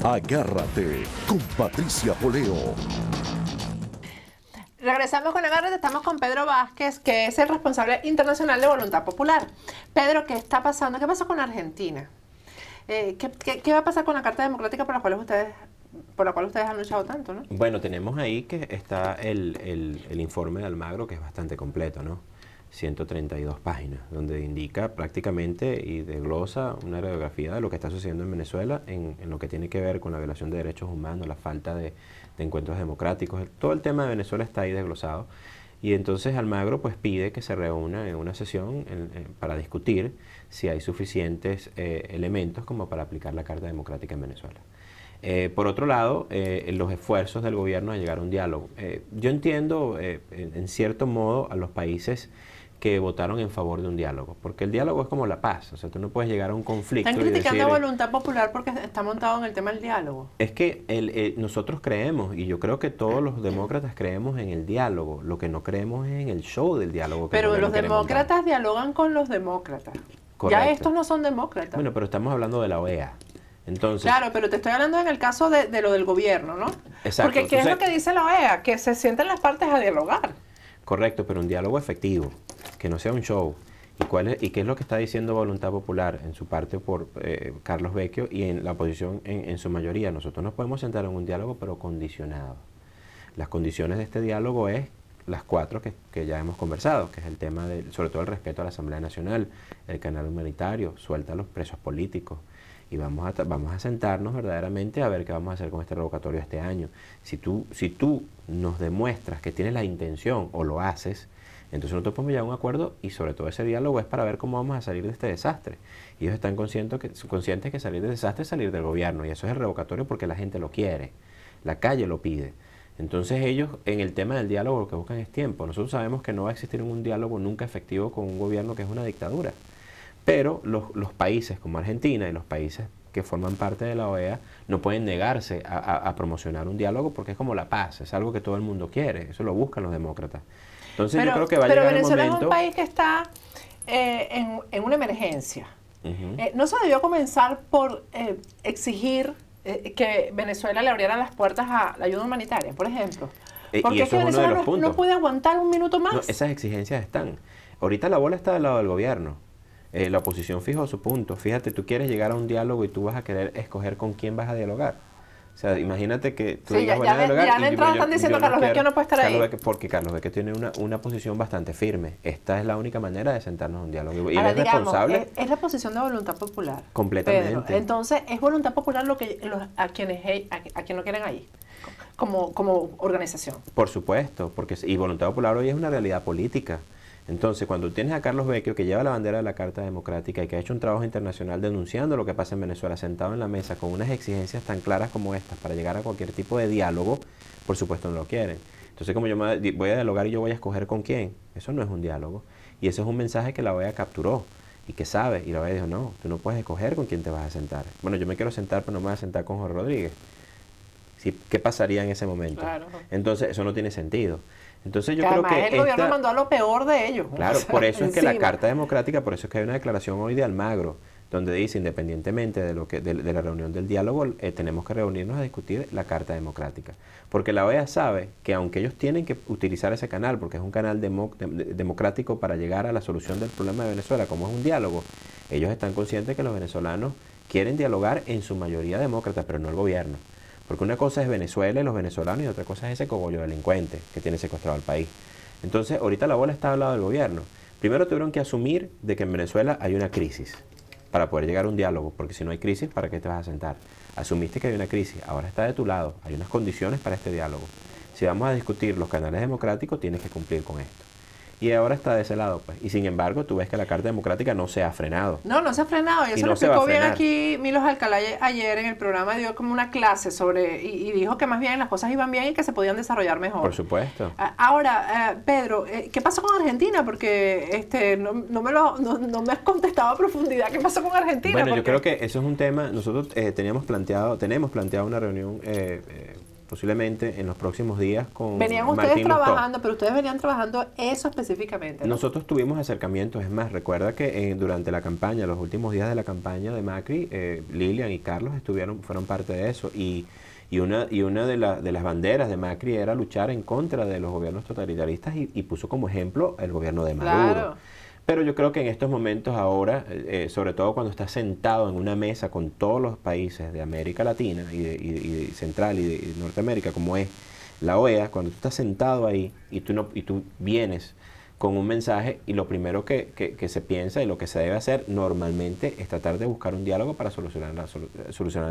Agárrate con Patricia Poleo. Regresamos con Agárrate, estamos con Pedro Vázquez, que es el responsable internacional de Voluntad Popular. Pedro, ¿qué está pasando? ¿Qué pasó con Argentina? ¿Qué va a pasar con la Carta Democrática por la cual ustedes han luchado tanto, ¿no? Bueno, tenemos ahí que está el informe de Almagro, que es bastante completo, ¿no? 132 páginas, donde indica prácticamente y desglosa una radiografía de lo que está sucediendo en Venezuela en lo que tiene que ver con la violación de derechos humanos, la falta de encuentros democráticos. Todo el tema de Venezuela está ahí desglosado. Y entonces Almagro pues pide que se reúna en una sesión para discutir si hay suficientes elementos como para aplicar la Carta Democrática en Venezuela. Por otro lado, los esfuerzos del gobierno a llegar a un diálogo. Yo entiendo, en cierto modo, a los países que votaron en favor de un diálogo, porque el diálogo es como la paz, o sea, tú no puedes llegar a un conflicto. Están criticando a Voluntad Popular porque está montado en el tema del diálogo. Es que nosotros creemos, y yo creo que todos los demócratas creemos en el diálogo, lo que no creemos es en el show del diálogo. Pero los demócratas dialogan con los demócratas. Correcto. Ya estos no son demócratas. Bueno, pero estamos hablando de la OEA. Entonces, claro, pero te estoy hablando en el caso de lo del gobierno, ¿no? Exacto. Porque ¿qué es lo que dice la OEA? Que se sienten las partes a dialogar. Correcto, pero un diálogo efectivo, que no sea un show. ¿Y qué es lo que está diciendo Voluntad Popular en su parte por Carlos Vecchio y en la oposición en su mayoría? Nosotros nos podemos sentar en un diálogo, pero condicionado. Las condiciones de este diálogo es las 4 que ya hemos conversado, que es el tema sobre todo el respeto a la Asamblea Nacional, el canal humanitario, suelta a los presos políticos. Y vamos a sentarnos verdaderamente a ver qué vamos a hacer con este revocatorio este año. Si tú nos demuestras que tienes la intención o lo haces, entonces nosotros podemos llegar a un acuerdo y sobre todo ese diálogo es para ver cómo vamos a salir de este desastre. Y ellos están conscientes que salir del desastre es salir del gobierno y eso es el revocatorio porque la gente lo quiere, la calle lo pide. Entonces ellos en el tema del diálogo lo que buscan es tiempo. Nosotros sabemos que no va a existir un diálogo nunca efectivo con un gobierno que es una dictadura. Pero los países como Argentina y los países que forman parte de la OEA no pueden negarse a promocionar un diálogo porque es como la paz, es algo que todo el mundo quiere, eso lo buscan los demócratas. Entonces yo creo que va a llegar el momento... Pero Venezuela es un país que está en una emergencia. ¿No se debió comenzar por exigir que Venezuela le abriera las puertas a la ayuda humanitaria, por ejemplo? Porque es que Venezuela no puede aguantar un minuto más. No, esas exigencias están. Ahorita la bola está del lado del gobierno. La oposición fijó su punto. Fíjate, tú quieres llegar a un diálogo y tú vas a querer escoger con quién vas a dialogar. O sea, imagínate que tú digas, voy a dialogar. Ya de entrada están diciendo que Carlos Vecchio no puede estar ahí. Porque Carlos Vecchio tiene una posición bastante firme. Esta es la única manera de sentarnos a un diálogo. Y ahora, es responsable. Es la posición de Voluntad Popular. Completamente. Pedro. Entonces, es Voluntad Popular a quien no quieren ahí, como organización. Por supuesto, y Voluntad Popular hoy es una realidad política. Entonces, cuando tienes a Carlos Vecchio, que lleva la bandera de la Carta Democrática y que ha hecho un trabajo internacional denunciando lo que pasa en Venezuela, sentado en la mesa con unas exigencias tan claras como estas para llegar a cualquier tipo de diálogo, por supuesto no lo quieren. Entonces, como yo voy a dialogar y yo voy a escoger con quién, eso no es un diálogo. Y eso es un mensaje que la OEA capturó y que sabe. Y la OEA dijo, no, tú no puedes escoger con quién te vas a sentar. Bueno, yo me quiero sentar, pero no me voy a sentar con Jorge Rodríguez. ¿Qué pasaría en ese momento? Claro. Entonces, eso no tiene sentido. Entonces yo creo que el gobierno mandó a lo peor de ellos. Claro, por eso es que la Carta Democrática, por eso es que hay una declaración hoy de Almagro, donde dice, independientemente de la reunión del diálogo, tenemos que reunirnos a discutir la Carta Democrática. Porque la OEA sabe que aunque ellos tienen que utilizar ese canal, porque es un canal democrático para llegar a la solución del problema de Venezuela, como es un diálogo, ellos están conscientes que los venezolanos quieren dialogar en su mayoría demócratas, pero no el gobierno. Porque una cosa es Venezuela y los venezolanos y otra cosa es ese cogollo delincuente que tiene secuestrado al país. Entonces, ahorita la bola está al lado del gobierno. Primero tuvieron que asumir de que en Venezuela hay una crisis para poder llegar a un diálogo, porque si no hay crisis, ¿para qué te vas a sentar? Asumiste que hay una crisis, ahora está de tu lado, hay unas condiciones para este diálogo. Si vamos a discutir los canales democráticos, tienes que cumplir con esto. Y ahora está de ese lado, pues. Y sin embargo, tú ves que la Carta Democrática no se ha frenado. No se ha frenado. Y eso no lo explicó bien aquí Milos Alcalá ayer en el programa, dio como una clase sobre, y dijo que más bien las cosas iban bien y que se podían desarrollar mejor. Por supuesto. Ahora, Pedro, ¿qué pasó con Argentina? Porque no me has contestado a profundidad. ¿Qué pasó con Argentina? Bueno, yo creo que eso es un tema. Nosotros tenemos planteado una reunión posiblemente en los próximos días con Venían ustedes Martín Lustó. trabajando, pero ustedes venían trabajando eso específicamente, ¿no? Nosotros tuvimos acercamientos, es más, recuerda que durante la campaña, los últimos días de la campaña de Macri, Lilian y Carlos fueron parte de eso, y una de las banderas de Macri era luchar en contra de los gobiernos totalitaristas y puso como ejemplo el gobierno de Maduro. Claro. Pero yo creo que en estos momentos ahora, sobre todo cuando estás sentado en una mesa con todos los países de América Latina y de Central y de Norteamérica, como es la OEA, cuando tú estás sentado ahí y tú vienes con un mensaje, y lo primero que se piensa y lo que se debe hacer normalmente es tratar de buscar un diálogo para solucionar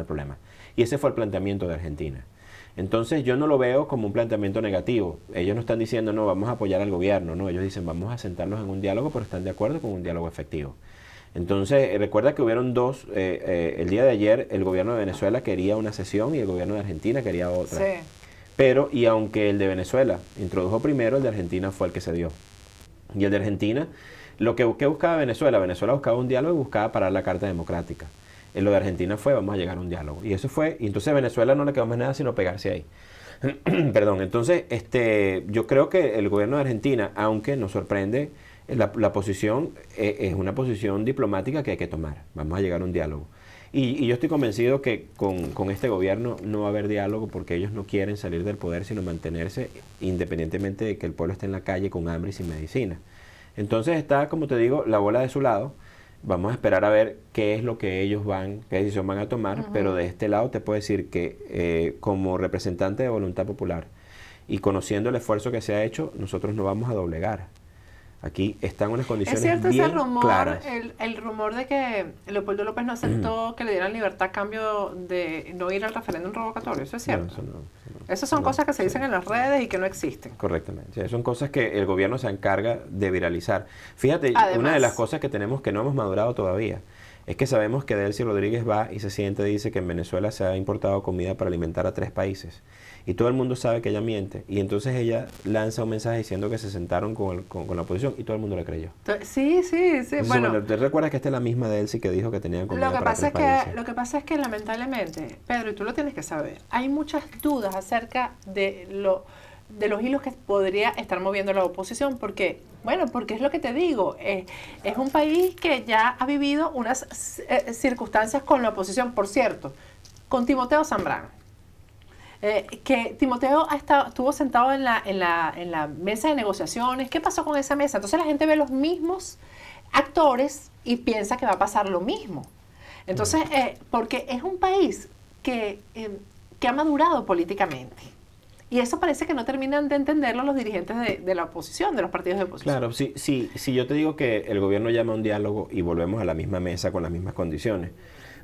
el problema. Y ese fue el planteamiento de Argentina. Entonces yo no lo veo como un planteamiento negativo. Ellos no están diciendo, no, vamos a apoyar al gobierno, no, ellos dicen, vamos a sentarlos en un diálogo, pero están de acuerdo con un diálogo efectivo. Entonces, recuerda que hubieron dos, el día de ayer el gobierno de Venezuela quería una sesión y el gobierno de Argentina quería otra. Sí. Pero, y aunque el de Venezuela introdujo primero, el de Argentina fue el que se dio. Y el de Argentina, ¿qué buscaba Venezuela? Venezuela buscaba un diálogo y buscaba parar la Carta Democrática. Lo de Argentina fue, vamos a llegar a un diálogo. Y eso fue, y entonces a Venezuela no le quedó más nada sino pegarse ahí. Perdón, entonces yo creo que el gobierno de Argentina, aunque nos sorprende, la posición es una posición diplomática que hay que tomar. Vamos a llegar a un diálogo. Y yo estoy convencido que con este gobierno no va a haber diálogo porque ellos no quieren salir del poder, sino mantenerse independientemente de que el pueblo esté en la calle con hambre y sin medicina. Entonces está, como te digo, la bola de su lado. Vamos a esperar a ver qué es lo que qué decisión van a tomar, pero de este lado te puedo decir que como representante de Voluntad Popular y conociendo el esfuerzo que se ha hecho, nosotros no vamos a doblegar. Aquí están unas condiciones bien claras. ¿Es cierto ese rumor, el rumor de que Leopoldo López no aceptó que le dieran libertad a cambio de no ir al referéndum revocatorio? ¿Eso es cierto? No, eso no. Esas son cosas que se dicen en las redes y que no existen. Correctamente. Son cosas que el gobierno se encarga de viralizar. Fíjate, Además, una de las cosas que tenemos que no hemos madurado todavía es que sabemos que Delcy Rodríguez va y se siente y dice que en Venezuela se ha importado comida para alimentar a 3 países. Y todo el mundo sabe que ella miente. Y entonces ella lanza un mensaje diciendo que se sentaron con la oposición y todo el mundo le creyó. Sí. Entonces, Bueno, ¿te recuerdas que esta es la misma Delcy que dijo que tenían comida para 3 países? lo que pasa es que lamentablemente, Pedro, y tú lo tienes que saber, hay muchas dudas acerca de los hilos que podría estar moviendo la oposición. Porque es lo que te digo, es un país que ya ha vivido unas circunstancias con la oposición. Por cierto, con Timoteo Zambrano. Que Timoteo estuvo sentado en la mesa de negociaciones. ¿Qué pasó con esa mesa? Entonces la gente ve los mismos actores y piensa que va a pasar lo mismo. Entonces, porque es un país que ha madurado políticamente. Y eso parece que no terminan de entenderlo los dirigentes de la oposición, de los partidos de oposición. Claro, si yo te digo que el gobierno llama a un diálogo y volvemos a la misma mesa con las mismas condiciones,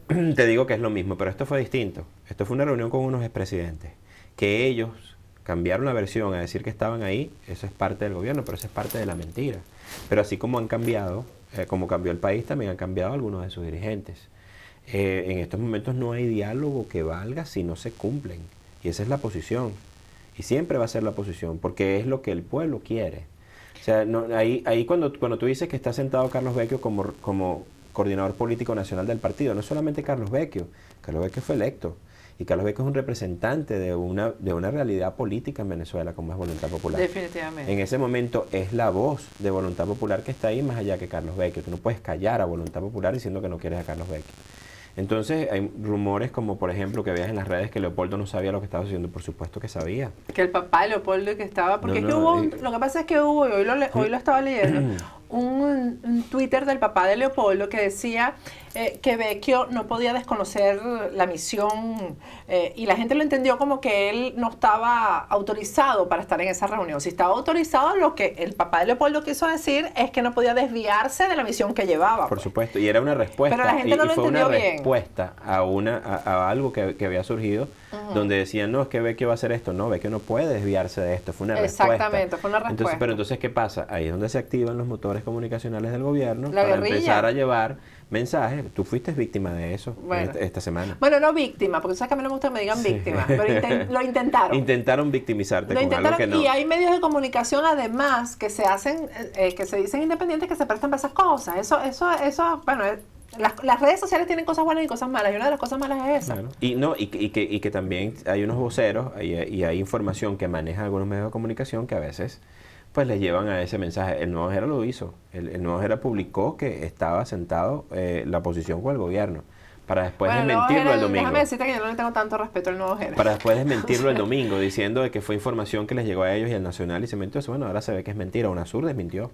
te digo que es lo mismo, pero esto fue distinto. Esto fue una reunión con unos expresidentes, que ellos cambiaron la versión a decir que estaban ahí. Eso es parte del gobierno, pero eso es parte de la mentira. Pero así como han cambiado, como cambió el país, también han cambiado algunos de sus dirigentes. En estos momentos no hay diálogo que valga si no se cumplen. Y esa es la posición. Y siempre va a ser la posición, porque es lo que el pueblo quiere. O sea, ahí cuando tú dices que está sentado Carlos Vecchio como coordinador político nacional del partido, no solamente Carlos Vecchio fue electo, y Carlos Vecchio es un representante de una realidad política en Venezuela como es Voluntad Popular. Definitivamente. En ese momento es la voz de Voluntad Popular que está ahí más allá que Carlos Vecchio. Tú no puedes callar a Voluntad Popular diciendo que no quieres a Carlos Vecchio. Entonces hay rumores como, por ejemplo, que veas en las redes que Leopoldo no sabía lo que estaba haciendo. Por supuesto que sabía. Que el papá de Leopoldo que estaba... Porque lo que pasa es que hubo, y hoy lo estaba leyendo, un Twitter del papá de Leopoldo que decía que Vecchio no podía desconocer la misión, y la gente lo entendió como que él no estaba autorizado para estar en esa reunión. Si estaba autorizado, lo que el papá de Leopoldo quiso decir es que no podía desviarse de la misión que llevaba. Por supuesto, y era una respuesta. Pero la gente no lo fue entendió una bien. Respuesta a algo que había surgido, donde decían, no, es que Vecchio va a hacer esto. No, Vecchio no puede desviarse de esto. Fue una respuesta. Exactamente, fue una respuesta. Entonces, ¿qué pasa? Ahí es donde se activan los motores comunicacionales del gobierno La para guerrilla. empezar a llevar mensajes. Tú fuiste víctima de eso esta semana. Bueno, no víctima, porque sabes que a mí no me gusta que me digan víctima, pero lo intentaron. Intentaron victimizarte Lo con algo que no. Y hay medios de comunicación además que se hacen, que se dicen independientes, que se prestan para esas cosas. Eso, bueno, las redes sociales tienen cosas buenas y cosas malas, y una de las cosas malas es esa. Claro. Y que también hay unos voceros y hay información que manejan algunos medios de comunicación que a veces pues les llevan a ese mensaje. El Nuevo Era lo hizo. El Nuevo Era publicó que estaba sentado la oposición con el gobierno para después desmentirlo el domingo. Déjame decirte que yo no le tengo tanto respeto al Nuevo Era. Para después desmentirlo el domingo, diciendo de que fue información que les llegó a ellos y al Nacional y se mintió. Bueno, ahora se ve que es mentira. UNASUR desmintió.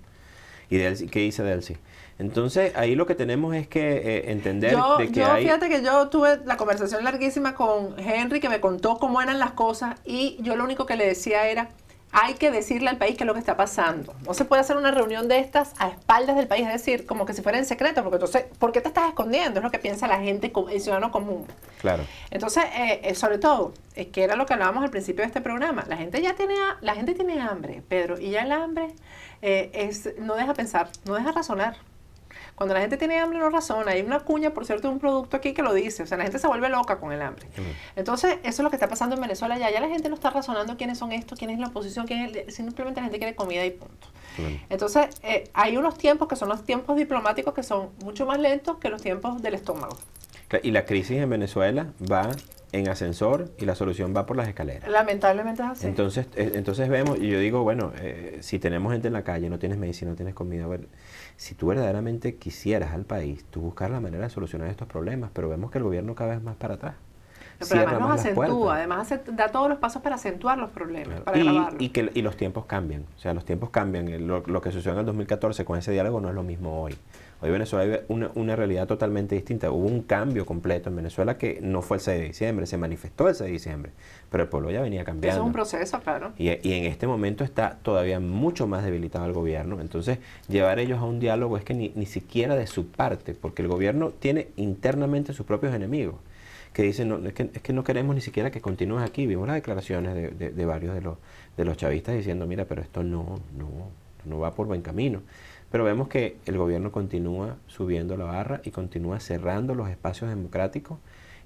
¿Y Delcy, qué dice Delcy? Entonces, ahí lo que tenemos es que entender de que hay... Fíjate que yo tuve la conversación larguísima con Henry, que me contó cómo eran las cosas, y yo lo único que le decía era, hay que decirle al país qué es lo que está pasando. No se puede hacer una reunión de estas a espaldas del país, es decir, como que si fuera en secreto, porque entonces, ¿por qué te estás escondiendo? Es lo que piensa la gente, el ciudadano común. Claro. Entonces, sobre todo, que era lo que hablábamos al principio de este programa, la gente tiene hambre, Pedro, y ya el hambre no deja pensar, no deja razonar. Cuando la gente tiene hambre no razona. Hay una cuña, por cierto, de un producto aquí que lo dice. O sea, la gente se vuelve loca con el hambre. Entonces, eso es lo que está pasando en Venezuela ya. Ya la gente no está razonando quiénes son estos, quién es la oposición, simplemente la gente quiere comida y punto. Entonces, hay unos tiempos que son los tiempos diplomáticos que son mucho más lentos que los tiempos del estómago. Y la crisis en Venezuela va en ascensor y la solución va por las escaleras. Lamentablemente es así. Entonces vemos, y yo digo, bueno, si tenemos gente en la calle, no tienes medicina, no tienes comida, bueno, si tú verdaderamente quisieras al país, tú buscar la manera de solucionar estos problemas, pero vemos que el gobierno cada vez más para atrás. Pero además los acentúa, además da todos los pasos para acentuar los problemas, para agravarlos. Y los tiempos cambian, o sea, los tiempos cambian. Lo que sucedió en el 2014 con ese diálogo no es lo mismo hoy. Hoy Venezuela hay una realidad totalmente distinta. Hubo un cambio completo en Venezuela que no fue el 6 de diciembre, se manifestó el 6 de diciembre, pero el pueblo ya venía cambiando. Eso es un proceso, claro. Y en este momento está todavía mucho más debilitado el gobierno. Entonces, llevar ellos a un diálogo es que ni siquiera de su parte, porque el gobierno tiene internamente sus propios enemigos, que dicen, no, es que no queremos ni siquiera que continúes aquí. Vimos las declaraciones de varios de los chavistas diciendo, mira, pero esto no va por buen camino. Pero vemos que el gobierno continúa subiendo la barra y continúa cerrando los espacios democráticos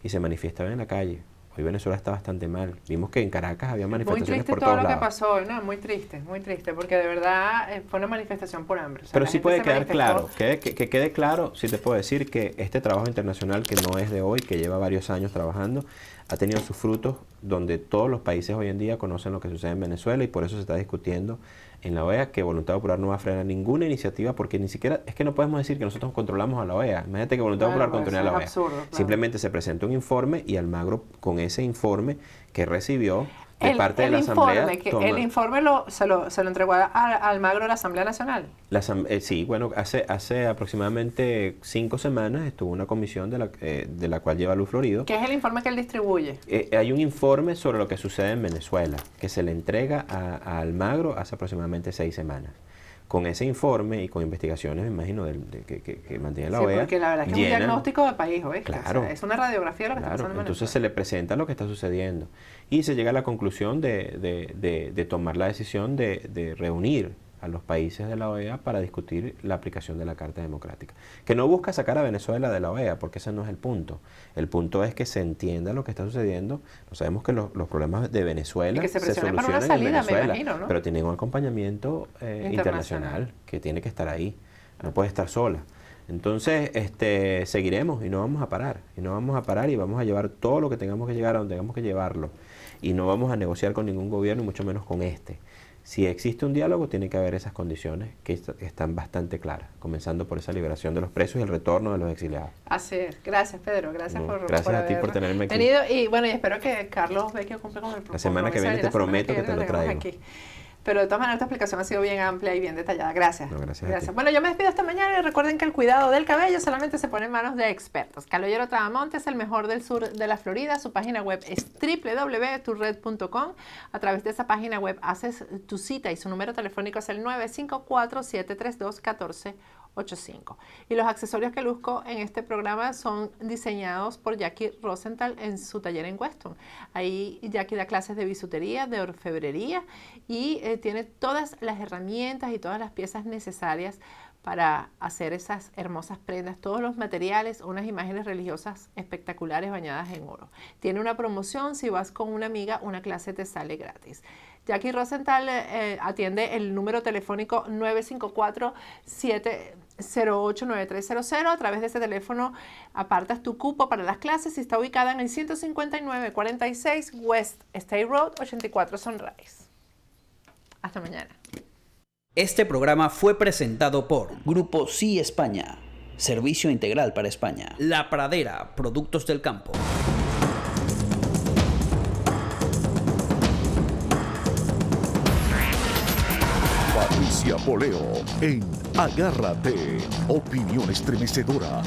y se manifiesta en la calle. Hoy Venezuela está bastante mal. Vimos que en Caracas había manifestaciones por todos lados. Muy triste todo lo que pasó, ¿no? Muy triste, porque de verdad fue una manifestación por hambre. O sea, pero sí puede quedar claro, que quede claro, sí te puedo decir que este trabajo internacional, que no es de hoy, que lleva varios años trabajando, ha tenido sus frutos, donde todos los países hoy en día conocen lo que sucede en Venezuela y por eso se está discutiendo en la OEA que Voluntad Popular no va a frenar ninguna iniciativa, porque ni siquiera, es que no podemos decir que nosotros controlamos a la OEA. Imagínate que Voluntad Popular controla a la OEA. Absurdo, claro. Simplemente se presenta un informe y Almagro, con ese informe que recibió de parte de la Asamblea... El informe se lo entregó a Almagro a la Asamblea Nacional. Sí, bueno, hace aproximadamente 5 semanas estuvo una comisión de la cual lleva Luz Florido. ¿Qué es el informe que él distribuye? Hay un informe sobre lo que sucede en Venezuela, que se le entrega a Almagro hace aproximadamente 6 semanas. Con ese informe y con investigaciones, me imagino, que mantiene la OEA. Porque la verdad es que es un diagnóstico de país, ¿oíste? Claro. O sea, es una radiografía de lo que está pasando en Venezuela. Entonces se le presenta lo que está sucediendo. Y se llega a la conclusión de tomar la decisión de reunir a los países de la OEA para discutir la aplicación de la Carta Democrática. Que no busca sacar a Venezuela de la OEA, porque ese no es el punto. El punto es que se entienda lo que está sucediendo. No sabemos que los problemas de Venezuela y que se solucionan para una salida, en Venezuela, me imagino, ¿no? pero tienen un acompañamiento internacional que tiene que estar ahí. No puede estar sola. Entonces, seguiremos y no vamos a parar. Y no vamos a parar y vamos a llevar todo lo que tengamos que llegar a donde tengamos que llevarlo. Y no vamos a negociar con ningún gobierno, y mucho menos con este. Si existe un diálogo, tiene que haber esas condiciones que están bastante claras, comenzando por esa liberación de los presos y el retorno de los exiliados. Así es. Gracias, Pedro. Gracias por a ti por tenerme aquí. Venido, y bueno, y espero que Carlos Vecchio cumpla con el La semana que viene te prometo que te lo traigo. Aquí. Pero de todas maneras, esta explicación ha sido bien amplia y bien detallada. Gracias. No, gracias. Bueno, yo me despido esta mañana y recuerden que el cuidado del cabello solamente se pone en manos de expertos. Caballero Trabamonte es el mejor del sur de la Florida. Su página web es www.turred.com. A través de esa página web haces tu cita y su número telefónico es el 954-732-1485. Y los accesorios que luzco en este programa son diseñados por Jackie Rosenthal en su taller en Weston. Ahí Jackie da clases de bisutería, de orfebrería y tiene todas las herramientas y todas las piezas necesarias para hacer esas hermosas prendas, todos los materiales, unas imágenes religiosas espectaculares bañadas en oro. Tiene una promoción, si vas con una amiga, una clase te sale gratis. Jackie Rosenthal atiende el número telefónico 954-708-9300. A través de ese teléfono apartas tu cupo para las clases y está ubicada en el 15946 West State Road, 84 Sunrise. Hasta mañana. Este programa fue presentado por Grupo Sí España, servicio integral para España. La Pradera, productos del campo. Patricia Poleo en Agárrate, opinión estremecedora.